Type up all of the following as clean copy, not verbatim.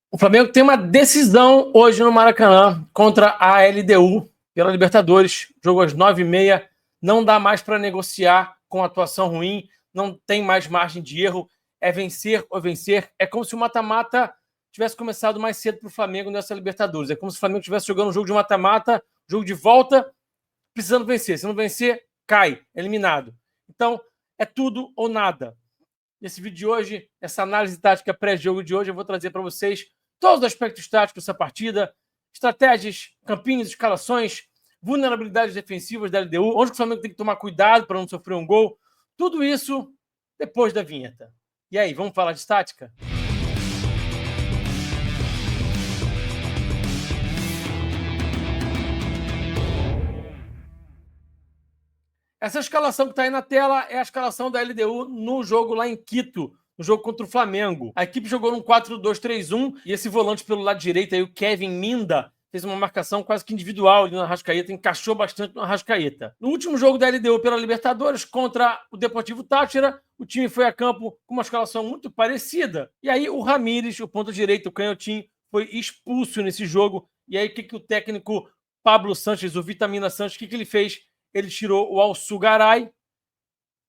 O Flamengo tem uma decisão hoje no Maracanã contra a LDU pela Libertadores. Jogo às 9h30. Não dá mais para negociar com atuação ruim. Não tem mais margem de erro. É vencer ou vencer. É como se o mata-mata tivesse começado mais cedo para o Flamengo nessa Libertadores. É como se o Flamengo estivesse jogando um jogo de mata-mata, jogo de volta, precisando vencer. Se não vencer, cai, eliminado. Então, é tudo ou nada. Nesse vídeo de hoje, essa análise tática pré-jogo de hoje, eu vou trazer para vocês todos os aspectos táticos dessa partida, estratégias, campinhos, escalações, vulnerabilidades defensivas da LDU, onde o Flamengo tem que tomar cuidado para não sofrer um gol. Tudo isso depois da vinheta. E aí, vamos falar de tática? Essa escalação que está aí na tela é a escalação da LDU no jogo lá em Quito, no jogo contra o Flamengo. A equipe jogou num 4-2-3-1 e esse volante pelo lado direito aí, o Kevin Minda, fez uma marcação quase que individual ali no Arrascaeta, encaixou bastante no Arrascaeta. No último jogo da LDU pela Libertadores contra o Deportivo Táchira, o time foi a campo com uma escalação muito parecida. E aí o Ramires, o ponta direito, o canhotinho, foi expulso nesse jogo. E aí o que o técnico Pablo Sanches, o Vitamina Sanches, o que ele fez? Ele tirou o Alçugaray,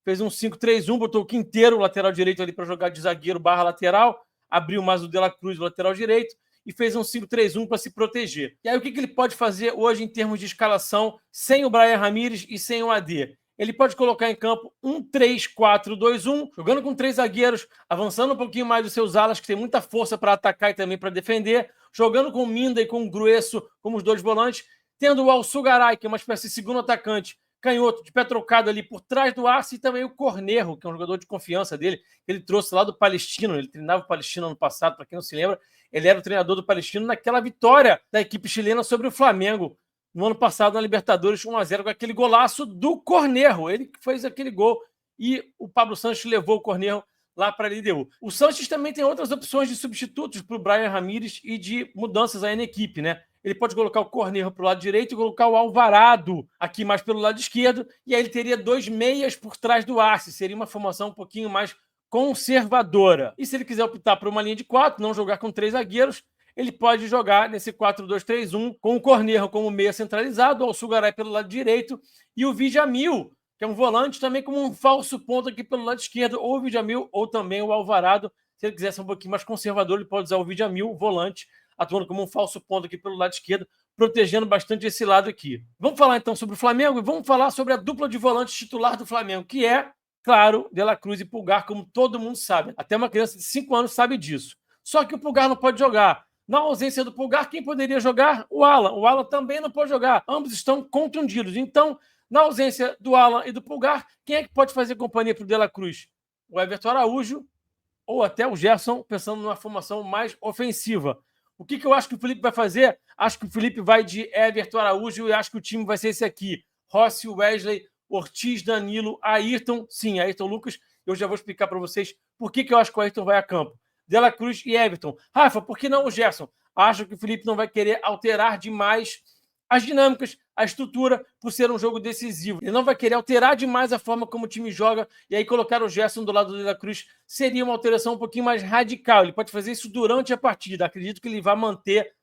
fez um 5-3-1, botou o Quinteiro, o lateral direito ali para jogar de zagueiro barra lateral, abriu mais o De La Cruz, o lateral direito, e fez um 5-3-1 para se proteger. E aí o que ele pode fazer hoje em termos de escalação sem o Brian Ramires e sem o AD? Ele pode colocar em campo um 3-4-2-1, jogando com 3 zagueiros, avançando um pouquinho mais dos seus alas, que tem muita força para atacar e também para defender, jogando com o Minda e com o Grueso como os dois volantes, tendo o Alçugaray, que é uma espécie de segundo atacante, canhoto, de pé trocado ali por trás do Arce, e também o Cornejo, que é um jogador de confiança dele, que ele trouxe lá do Palestino. Ele treinava o Palestino ano passado, para quem não se lembra, ele era o treinador do Palestino naquela vitória da equipe chilena sobre o Flamengo no ano passado na Libertadores 1-0 com aquele golaço do Cornejo. Ele que fez aquele gol e o Pablo Sanches levou o Cornejo lá para a LDU. O Sanches também tem outras opções de substitutos para o Brian Ramires e de mudanças aí na equipe, né? Ele pode colocar o Cornejo para o lado direito e colocar o Alvarado aqui mais pelo lado esquerdo, e aí ele teria 2 meias por trás do Arce. Seria uma formação um pouquinho mais conservadora. E se ele quiser optar por uma linha de 4, não jogar com 3 zagueiros, ele pode jogar nesse 4-2-3-1 com o Cornejo como meia centralizado, o Alçugaray pelo lado direito e o Djamil, que é um volante também como um falso ponto aqui pelo lado esquerdo, ou o Djamil ou também o Alvarado. Se ele quiser ser um pouquinho mais conservador, ele pode usar o Djamil, volante, atuando como um falso ponto aqui pelo lado esquerdo, protegendo bastante esse lado aqui. Vamos falar então sobre o Flamengo e vamos falar sobre a dupla de volantes titular do Flamengo, que é, claro, De La Cruz e Pulgar, como todo mundo sabe. Até uma criança de 5 anos sabe disso. Só que o Pulgar não pode jogar. Na ausência do Pulgar, quem poderia jogar? O Alan. O Alan também não pode jogar. Ambos estão contundidos. Então, na ausência do Alan e do Pulgar, quem é que pode fazer companhia para o De La Cruz? O Everton Araújo ou até o Gerson, pensando numa formação mais ofensiva. O que eu acho que o Felipe vai fazer? Acho que o Felipe vai de Everton Araújo e acho que o time vai ser esse aqui. Rossi, Wesley, Ortiz, Danilo, Ayrton. Sim, Ayrton Lucas. Eu já vou explicar para vocês por que eu acho que o Ayrton vai a campo. De La Cruz e Everton. Rafa, por que não o Gerson? Acho que o Felipe não vai querer alterar demais as dinâmicas, a estrutura, por ser um jogo decisivo. Ele não vai querer alterar demais a forma como o time joga, e aí colocar o Gerson do lado do De La Cruz seria uma alteração um pouquinho mais radical. Ele pode fazer isso durante a partida. Acredito que ele vai manter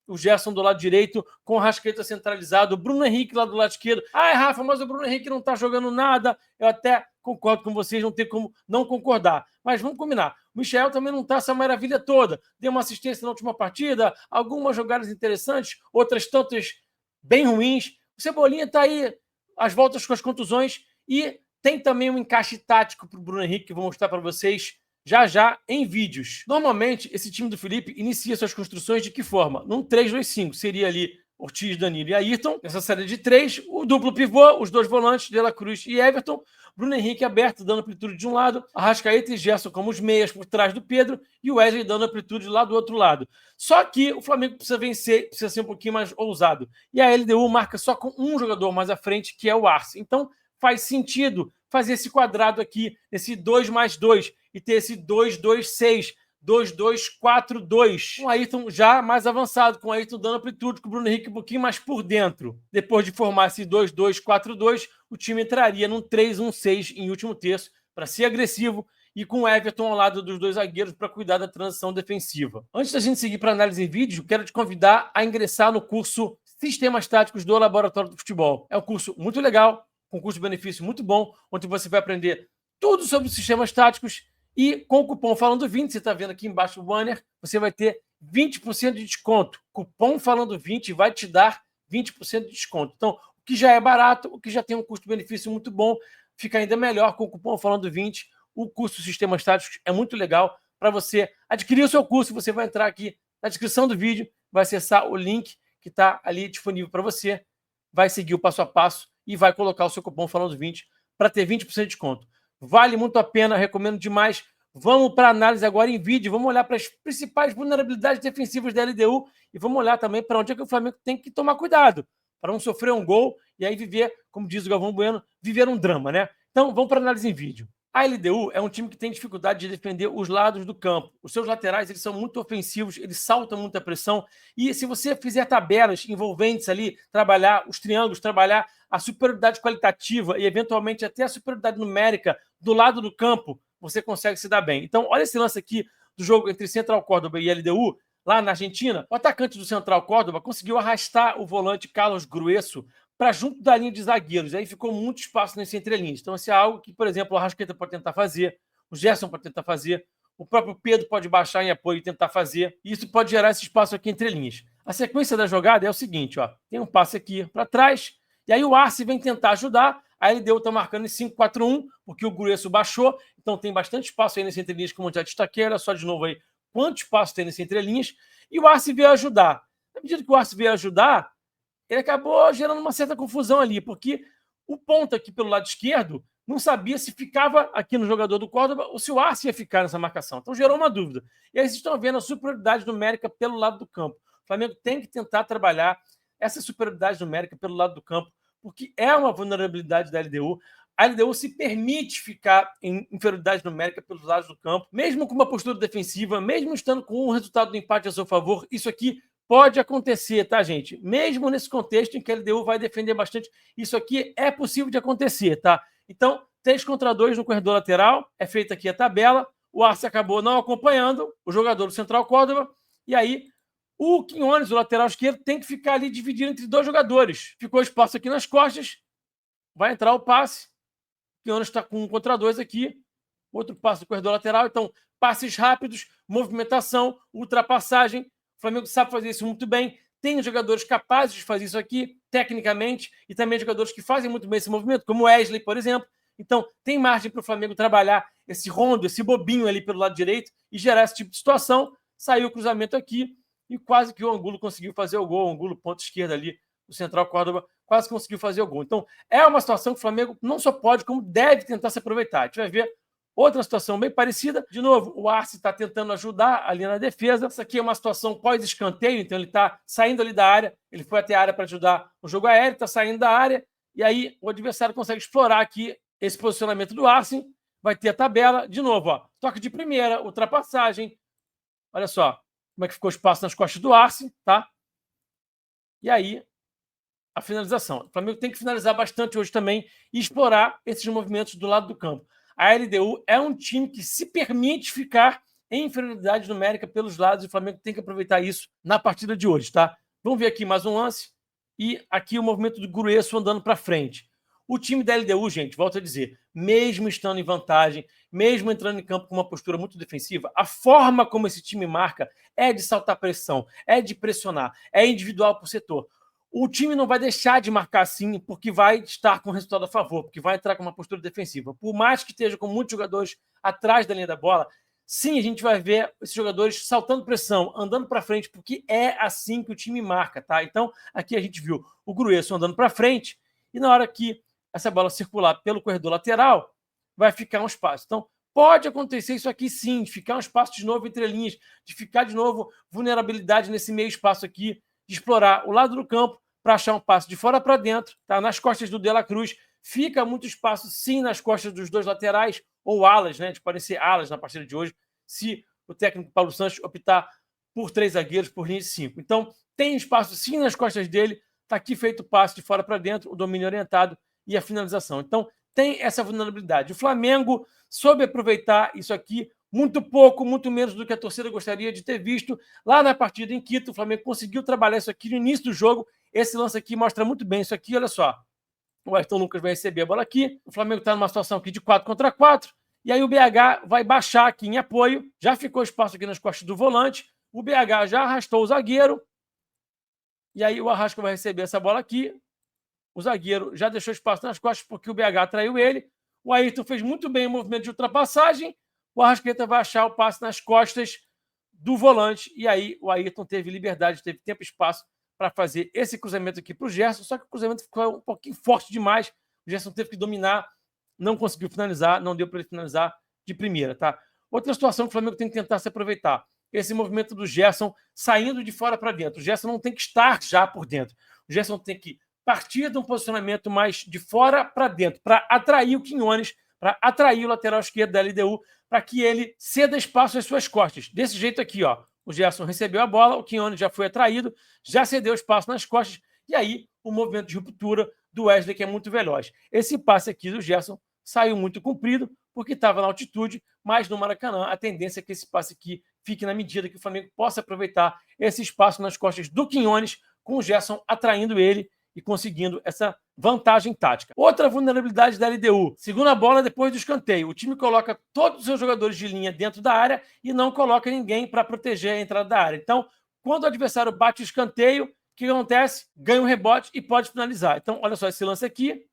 o Gerson do lado direito, com o Arrascaeta centralizado, o Bruno Henrique lá do lado esquerdo. Ai, Rafa, mas o Bruno Henrique não tá jogando nada. Eu até concordo com vocês, não tem como não concordar. Mas vamos combinar. O Michael também não tá essa maravilha toda. Deu uma assistência na última partida, algumas jogadas interessantes, outras tantas bem ruins. O Cebolinha tá aí, às voltas com as contusões, e tem também um encaixe tático para o Bruno Henrique, que eu vou mostrar para vocês já em vídeos. Normalmente, esse time do Felipe inicia suas construções de que forma? Num 3-2-5. Seria ali Ortiz, Danilo e Ayrton. Essa série de 3, o duplo pivô, os 2 volantes, De La Cruz e Everton. Bruno Henrique aberto, dando amplitude de um lado. Arrascaeta e Gerson como os meias por trás do Pedro. E o Wesley dando amplitude lá do outro lado. Só que o Flamengo precisa vencer, precisa ser um pouquinho mais ousado. E a LDU marca só com um jogador mais à frente, que é o Arce. Então, faz sentido fazer esse quadrado aqui, esse 2+2, e ter esse 2-2-6, 2-2-4-2. Com o Ayrton já mais avançado, com o Ayrton dando amplitude, com o Bruno Henrique um pouquinho mais por dentro. Depois de formar esse 2-2-4-2, o time entraria num 3-1-6 em último terço, para ser agressivo e com o Everton ao lado dos dois zagueiros para cuidar da transição defensiva. Antes da gente seguir para análise em vídeo, quero te convidar a ingressar no curso Sistemas Táticos do Laboratório do Futebol. É um curso muito legal, com custo-benefício muito bom, onde você vai aprender tudo sobre os sistemas táticos e com o cupom Falando20, você está vendo aqui embaixo o banner, você vai ter 20% de desconto. Cupom Falando20 vai te dar 20% de desconto. Então, o que já é barato, o que já tem um custo-benefício muito bom, fica ainda melhor com o cupom Falando20. O curso Sistemas Táticos é muito legal para você adquirir o seu curso. Você vai entrar aqui na descrição do vídeo, vai acessar o link que está ali disponível para você, vai seguir o passo a passo e vai colocar o seu cupom Falando20 para ter 20% de desconto. Vale muito a pena, recomendo demais. Vamos para a análise agora em vídeo, vamos olhar para as principais vulnerabilidades defensivas da LDU e vamos olhar também para onde é que o Flamengo tem que tomar cuidado, para não sofrer um gol e aí viver, como diz o Galvão Bueno, viver um drama, né? Então, vamos para a análise em vídeo. A LDU é um time que tem dificuldade de defender os lados do campo. Os seus laterais eles são muito ofensivos, eles saltam muita pressão. E se você fizer tabelas envolventes ali, trabalhar os triângulos, trabalhar a superioridade qualitativa e eventualmente até a superioridade numérica do lado do campo, você consegue se dar bem. Então, olha esse lance aqui do jogo entre Central Córdoba e LDU, lá na Argentina. O atacante do Central Córdoba conseguiu arrastar o volante Carlos Grueso para junto da linha de zagueiros. Aí ficou muito espaço nesse entrelinhas. Então, isso é algo que, por exemplo, o Arrascaeta pode tentar fazer, o Gerson pode tentar fazer, o próprio Pedro pode baixar em apoio e tentar fazer. E isso pode gerar esse espaço aqui entre linhas. A sequência da jogada é o seguinte, ó. Tem um passe aqui para trás, e aí o Arce vem tentar ajudar. A LDU está marcando em 5-4-1, porque o Grueso baixou. Então tem bastante espaço aí nesse entrelinhas, como eu já destaquei. Olha só de novo aí quanto espaço tem nesse entrelinhas. E o Arce veio ajudar. Na medida que o Arce veio ajudar, ele acabou gerando uma certa confusão ali, porque o ponta aqui pelo lado esquerdo não sabia se ficava aqui no jogador do Córdoba ou se o Arce ia ficar nessa marcação. Então gerou uma dúvida. E aí vocês estão vendo a superioridade numérica pelo lado do campo. O Flamengo tem que tentar trabalhar essa superioridade numérica pelo lado do campo, porque é uma vulnerabilidade da LDU. A LDU se permite ficar em inferioridade numérica pelos lados do campo, mesmo com uma postura defensiva, mesmo estando com um resultado do empate a seu favor. Isso aqui pode acontecer, tá, gente? Mesmo nesse contexto em que a LDU vai defender bastante, isso aqui é possível de acontecer, tá? Então, 3-2 no corredor lateral, é feita aqui a tabela, o Arce acabou não acompanhando o jogador do Central Córdoba, e aí o Quinones, o lateral esquerdo, tem que ficar ali dividido entre dois jogadores. Ficou espaço aqui nas costas, vai entrar o passe, o Quinones está com 1-2 aqui, outro passe do corredor lateral, então passes rápidos, movimentação, ultrapassagem. O Flamengo sabe fazer isso muito bem. Tem jogadores capazes de fazer isso aqui, tecnicamente, e também jogadores que fazem muito bem esse movimento, como o Wesley, por exemplo. Então, tem margem para o Flamengo trabalhar esse rondo, esse bobinho ali pelo lado direito e gerar esse tipo de situação. Saiu o cruzamento aqui e quase que o Angulo conseguiu fazer o gol. O Angulo, ponta esquerda ali, o Central Córdoba, quase conseguiu fazer o gol. Então, é uma situação que o Flamengo não só pode, como deve tentar se aproveitar. A gente vai ver outra situação bem parecida. De novo, o Arce está tentando ajudar ali na defesa. Essa aqui é uma situação pós-escanteio, então ele está saindo ali da área. Ele foi até a área para ajudar o jogo aéreo, está saindo da área. E aí o adversário consegue explorar aqui esse posicionamento do Arce. Vai ter a tabela. De novo, ó, toque de primeira, ultrapassagem. Olha só como é que ficou o espaço nas costas do Arce, tá? E aí, a finalização. O Flamengo tem que finalizar bastante hoje também e explorar esses movimentos do lado do campo. A LDU é um time que se permite ficar em inferioridade numérica pelos lados e o Flamengo tem que aproveitar isso na partida de hoje, tá? Vamos ver aqui mais um lance e aqui o movimento do Grueso andando para frente. O time da LDU, gente, volto a dizer, mesmo estando em vantagem, mesmo entrando em campo com uma postura muito defensiva, a forma como esse time marca é de saltar pressão, é de pressionar, é individual por setor. O time não vai deixar de marcar assim porque vai estar com o resultado a favor, porque vai entrar com uma postura defensiva. Por mais que esteja com muitos jogadores atrás da linha da bola, sim, a gente vai ver esses jogadores saltando pressão, andando para frente, porque é assim que o time marca, tá? Então, aqui a gente viu o Grueso andando para frente e na hora que essa bola circular pelo corredor lateral, vai ficar um espaço. Então, pode acontecer isso aqui sim, de ficar um espaço de novo entre linhas, de ficar de novo vulnerabilidade nesse meio espaço aqui, de explorar o lado do campo para achar um passe de fora para dentro, tá? Nas costas do De La Cruz, fica muito espaço sim nas costas dos dois laterais, ou alas, né? Podem ser alas na partida de hoje, se o técnico Paulo Santos optar por 3 zagueiros por linha de 5. Então, tem espaço sim nas costas dele, está aqui feito o passe de fora para dentro, o domínio orientado e a finalização. Então, tem essa vulnerabilidade. O Flamengo soube aproveitar isso aqui muito pouco, muito menos do que a torcida gostaria de ter visto. Lá na partida em Quito, o Flamengo conseguiu trabalhar isso aqui no início do jogo. Esse lance aqui mostra muito bem isso aqui, olha só. O Ayrton Lucas vai receber a bola aqui, o Flamengo está numa situação aqui de 4 contra 4, e aí o BH vai baixar aqui em apoio, já ficou espaço aqui nas costas do volante, o BH já arrastou o zagueiro, e aí o Arrasca vai receber essa bola aqui, o zagueiro já deixou espaço nas costas porque o BH traiu ele, o Ayrton fez muito bem o movimento de ultrapassagem, o Arrascaeta vai achar o passe nas costas do volante, e aí o Ayrton teve liberdade, teve tempo e espaço para fazer esse cruzamento aqui para o Gerson, só que o cruzamento ficou um pouquinho forte demais, o Gerson teve que dominar, não conseguiu finalizar, não deu para ele finalizar de primeira, tá? Outra situação que o Flamengo tem que tentar se aproveitar, esse movimento do Gerson saindo de fora para dentro. O Gerson não tem que estar já por dentro, o Gerson tem que partir de um posicionamento mais de fora para dentro, para atrair o Quinones, para atrair o lateral esquerdo da LDU, para que ele ceda espaço às suas costas. Desse jeito aqui, ó. O Gerson recebeu a bola, o Quinones já foi atraído, já cedeu espaço nas costas, e aí o movimento de ruptura do Wesley, que é muito veloz. Esse passe aqui do Gerson saiu muito comprido, porque estava na altitude, mas no Maracanã a tendência é que esse passe aqui fique na medida que o Flamengo possa aproveitar esse espaço nas costas do Quinones, com o Gerson atraindo ele e conseguindo essa vantagem tática. Outra vulnerabilidade da LDU, segunda bola depois do escanteio. O time coloca todos os seus jogadores de linha dentro da área e não coloca ninguém para proteger a entrada da área. Então, quando o adversário bate o escanteio, o que acontece? Ganha um rebote e pode finalizar. Então, olha só esse lance aqui,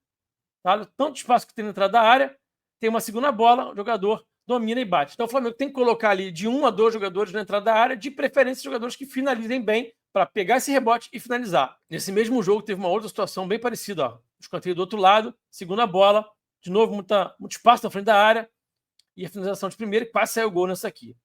tá? Tanto espaço que tem na entrada da área, tem uma segunda bola, o jogador domina e bate. Então, o Flamengo tem que colocar ali de 1 a 2 jogadores na entrada da área, de preferência jogadores que finalizem bem, para pegar esse rebote e finalizar. Nesse mesmo jogo teve uma outra situação bem parecida. Ó. Escanteio do outro lado, segunda bola, de novo muito espaço na frente da área e a finalização de primeira, e quase saiu o gol nessa aqui.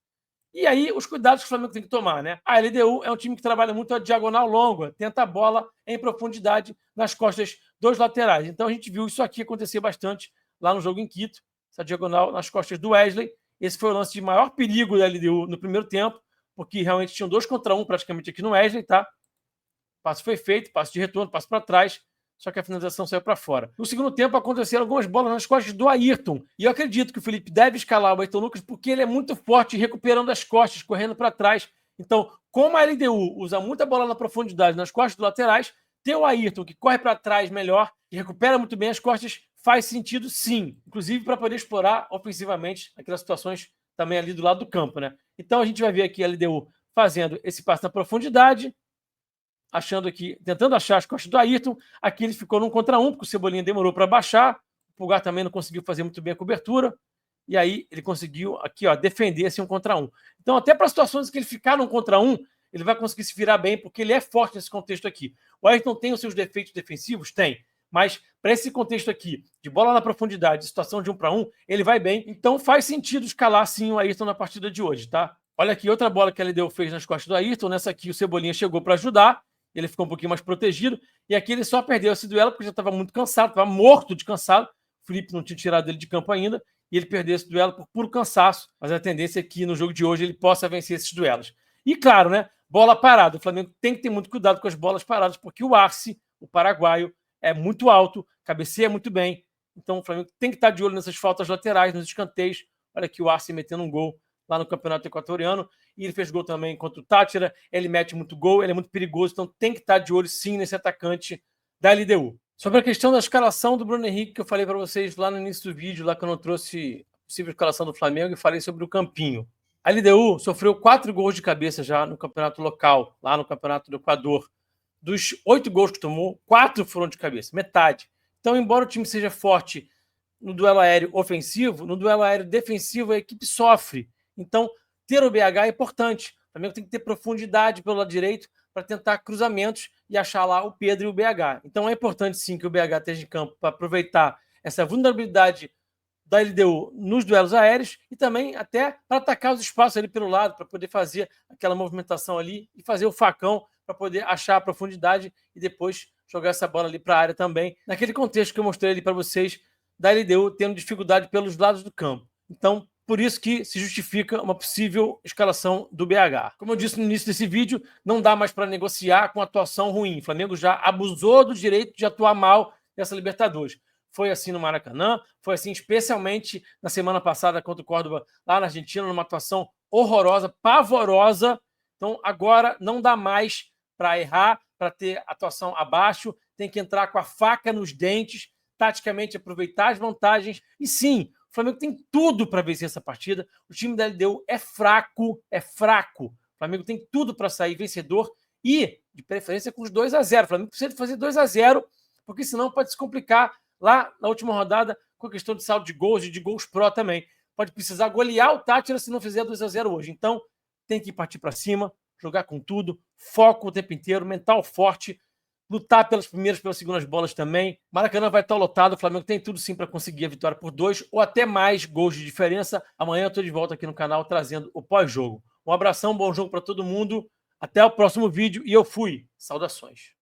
E aí os cuidados que o Flamengo tem que tomar, né? A LDU é um time que trabalha muito a diagonal longa, tenta a bola em profundidade nas costas dos laterais. Então a gente viu isso aqui acontecer bastante lá no jogo em Quito, essa diagonal nas costas do Wesley. Esse foi o lance de maior perigo da LDU no primeiro tempo, porque realmente tinham 2 contra 1 praticamente aqui no Wesley, tá? O passe foi feito, passe de retorno, passe para trás, só que a finalização saiu para fora. No segundo tempo aconteceram algumas bolas nas costas do Ayrton, e eu acredito que o Felipe deve escalar o Ayrton Lucas porque ele é muito forte recuperando as costas, correndo para trás. Então, como a LDU usa muita bola na profundidade nas costas dos laterais, ter o Ayrton que corre para trás melhor e recupera muito bem as costas faz sentido sim, inclusive para poder explorar ofensivamente aquelas situações também ali do lado do campo, né? Então a gente vai ver aqui a LDU fazendo esse passe na profundidade, achando aqui, tentando achar as costas do Ayrton. Aqui ele ficou num contra 1, porque o Cebolinha demorou para baixar, o Pulgar também não conseguiu fazer muito bem a cobertura, e aí ele conseguiu aqui, ó, defender esse 1 contra 1. Então até para situações que ele ficar num contra 1, ele vai conseguir se virar bem, porque ele é forte nesse contexto aqui. O Ayrton tem os seus defeitos defensivos? Tem. Mas para esse contexto aqui, de bola na profundidade, situação de 1 para 1, ele vai bem. Então faz sentido escalar sim o Ayrton na partida de hoje, tá? Olha aqui, outra bola que a LDU fez nas costas do Ayrton. Nessa aqui o Cebolinha chegou para ajudar, ele ficou um pouquinho mais protegido. E aqui ele só perdeu esse duelo porque já estava muito cansado, estava morto de cansado. O Felipe não tinha tirado ele de campo ainda. E ele perdeu esse duelo por puro cansaço. Mas a tendência é que no jogo de hoje ele possa vencer esses duelos. E claro, né? Bola parada. O Flamengo tem que ter muito cuidado com as bolas paradas, porque o Arce, o paraguaio, é muito alto, cabeceia muito bem. Então o Flamengo tem que estar de olho nessas faltas laterais, nos escanteios. Olha aqui o Arce metendo um gol lá no Campeonato Equatoriano. E ele fez gol também contra o Táchira. Ele mete muito gol, ele é muito perigoso. Então tem que estar de olho sim nesse atacante da LDU. Sobre a questão da escalação do Bruno Henrique, que eu falei para vocês lá no início do vídeo, lá que eu não trouxe a possível escalação do Flamengo e falei sobre o Campinho. A LDU sofreu 4 gols de cabeça já no campeonato local, lá no Campeonato do Equador. Dos 8 gols que tomou, 4 foram de cabeça, metade. Então, embora o time seja forte no duelo aéreo ofensivo, no duelo aéreo defensivo a equipe sofre. Então, ter o BH é importante. O Flamengo tem que ter profundidade pelo lado direito para tentar cruzamentos e achar lá o Pedro e o BH. Então, é importante sim que o BH esteja em campo para aproveitar essa vulnerabilidade da LDU nos duelos aéreos e também até para atacar os espaços ali pelo lado, para poder fazer aquela movimentação ali e fazer o facão para poder achar a profundidade e depois jogar essa bola ali para a área também, naquele contexto que eu mostrei ali para vocês da LDU tendo dificuldade pelos lados do campo. Então, por isso que se justifica uma possível escalação do BH. Como eu disse no início desse vídeo, não dá mais para negociar com atuação ruim. O Flamengo já abusou do direito de atuar mal nessa Libertadores. foi assim no Maracanã, foi assim especialmente na semana passada contra o Córdoba, lá na Argentina, numa atuação horrorosa, pavorosa. Então agora não dá mais para errar, para ter atuação abaixo, tem que entrar com a faca nos dentes, taticamente aproveitar as vantagens. E sim, o Flamengo tem tudo para vencer essa partida. O time da LDU é fraco, é fraco. O Flamengo tem tudo para sair vencedor e, de preferência, com os 2-0. O Flamengo precisa fazer 2-0, porque senão pode se complicar lá na última rodada com a questão de saldo de gols e de gols pró também. Pode precisar golear o Tátira se não fizer 2-0 hoje. Então, tem que partir para cima, jogar com tudo, foco o tempo inteiro, mental forte, lutar pelas primeiras, pelas segundas bolas também. Maracanã vai estar lotado, o Flamengo tem tudo sim para conseguir a vitória por 2 ou até mais gols de diferença. Amanhã eu estou de volta aqui no canal trazendo o pós-jogo. Um abração, bom jogo para todo mundo. Até o próximo vídeo e eu fui. Saudações.